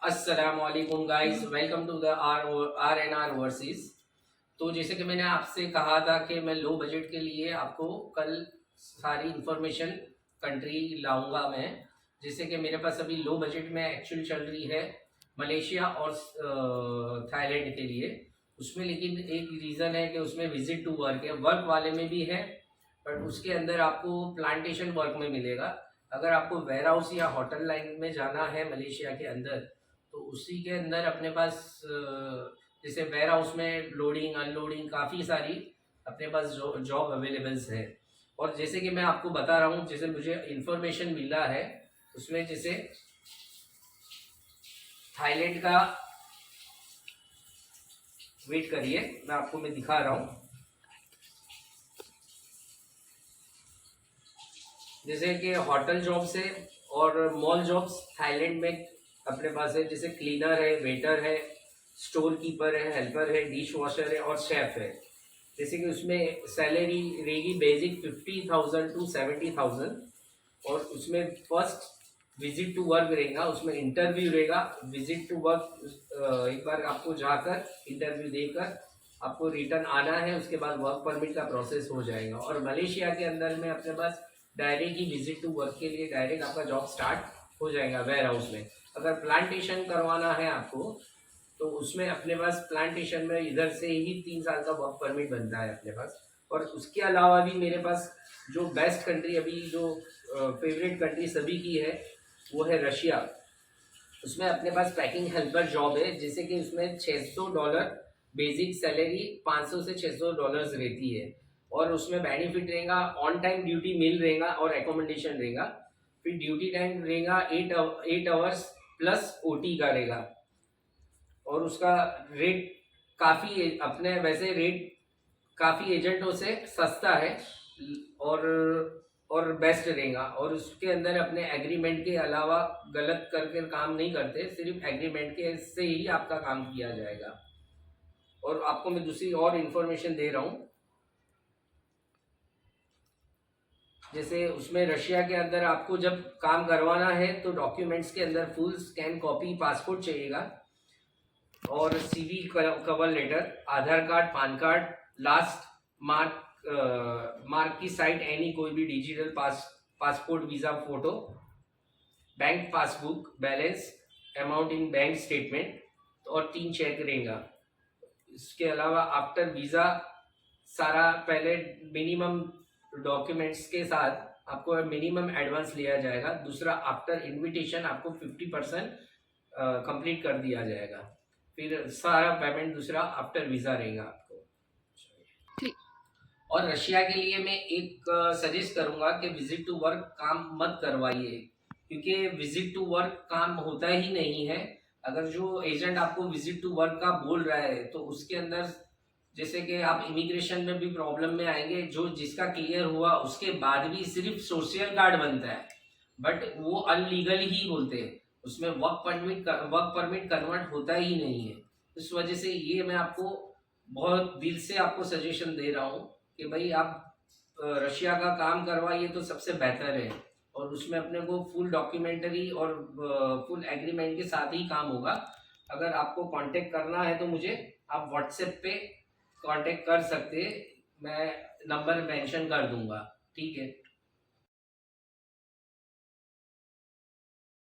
अस्सलामुअलैकुम guys, welcome to the R N R overseas. तो जैसे कि मैंने आपसे कहा था कि मैं लो बजट के लिए आपको कल सारी इंफॉर्मेशन कंट्री लाऊंगा मैं। जैसे कि मेरे पास अभी लो बजट में एक्चुअली चल रही है मलेशिया और थाईलैंड के लिए। उसमें लेकिन एक रीज़न है कि उसमें विजिट टू वर्क है, वर्क वाले में भी है, बट उसके अंदर आपको प्लांटेशन वर्क में मिलेगा। अगर आपको वेयर हाउस या होटल लाइन में जाना है मलेशिया के अंदर, तो उसी के अंदर अपने पास जैसे वेयर हाउस में लोडिंग अनलोडिंग काफ़ी सारी अपने पास जॉब अवेलेबल्स है। और जैसे कि मैं आपको बता रहा हूँ, जैसे मुझे इंफॉर्मेशन मिला है उसमें, जैसे थाईलैंड का, वेट करिए मैं आपको दिखा रहा हूँ। जैसे कि होटल जॉब्स है और मॉल जॉब्स थाईलैंड में अपने पास है। जैसे क्लीनर है, वेटर है, स्टोर कीपर है, हेल्पर है, डिश वॉशर है और शेफ है। जैसे कि उसमें सैलरी रहेगी बेसिक 50,000 टू 70,000। और उसमें फर्स्ट विजिट टू वर्क रहेगा, उसमें इंटरव्यू रहेगा। विजिट टू वर्क एक बार आपको जाकर इंटरव्यू देकर आपको रिटर्न आना है, उसके बाद वर्क परमिट का प्रोसेस हो जाएगा। और मलेशिया के अंदर में अपने पास डायरेक्ट ही विजिट टू वर्क के लिए डायरेक्ट आपका जॉब स्टार्ट हो जाएगा वेयर हाउस में। अगर प्लांटेशन करवाना है आपको, तो उसमें अपने पास प्लांटेशन में इधर से ही 3 साल का वर्क परमिट बनता है अपने पास। और उसके अलावा भी मेरे पास जो बेस्ट कंट्री अभी जो फेवरेट कंट्री सभी की है वो है रशिया। उसमें अपने पास पैकिंग हेल्पर जॉब है, जैसे कि उसमें $600 बेसिक सैलरी, 500 से $600 रहती है। और उसमें बेनिफिट रहेगा, ऑन टाइम ड्यूटी मिल रहेगा और एकोमोडेशन रहेगा। फिर ड्यूटी टाइम रहेगा 8 आवर्स प्लस ओटी का रहेगा। और उसका रेट काफ़ी, अपने वैसे रेट काफ़ी एजेंटों से सस्ता है और और बेस्ट रहेगा। और उसके अंदर अपने एग्रीमेंट के अलावा गलत करके काम नहीं करते, सिर्फ एग्रीमेंट के से ही आपका काम किया जाएगा। और आपको मैं दूसरी और इन्फॉर्मेशन दे रहा हूँ। जैसे उसमें रशिया के अंदर आपको जब काम करवाना है तो डॉक्यूमेंट्स के अंदर फुल स्कैन कॉपी पासपोर्ट चाहिएगा, और CV cover letter, Aadhaar card, PAN card, last mark की साइट एनी कोई भी digital passport, visa photo, bank passbook balance, amount in bank statement, और 3 चेक रहेगा। इसके अलावा आफ्टर वीज़ा सारा पहले मिनिमम डॉक्यूमेंट्स के साथ आपको मिनिमम एडवांस लिया जाएगा। दूसरा, आफ्टर इनविटेशन आपको 50% कंप्लीट कर दिया जाएगा। फिर सारा पेमेंट दूसरा आफ्टर वीज़ा रहेगा आपको। और रशिया के लिए मैं एक सजेस्ट करूंगा कि विजिट टू वर्क काम मत करवाइए, क्योंकि विजिट टू वर्क काम होता ही नहीं है। अगर जो एजेंट आपको विजिट टू वर्क का बोल रहा है तो उसके अंदर जैसे कि आप इमिग्रेशन में भी प्रॉब्लम में आएंगे। जो जिसका क्लियर हुआ उसके बाद भी सिर्फ सोशल कार्ड बनता है, बट वो अनलीगल ही बोलते हैं, उसमें वर्क परमिट कन्वर्ट होता ही नहीं है। इस वजह से ये मैं आपको बहुत दिल से आपको सजेशन दे रहा हूँ कि भाई आप रशिया का काम करवाइए तो सबसे बेहतर है। और उसमें अपने को फुल डॉक्यूमेंटरी और फुल एग्रीमेंट के साथ ही काम होगा। अगर आपको कांटेक्ट करना है तो मुझे आप व्हाट्सएप पे कांटेक्ट कर सकते हैं, मैं नंबर मेंशन कर दूंगा। ठीक है।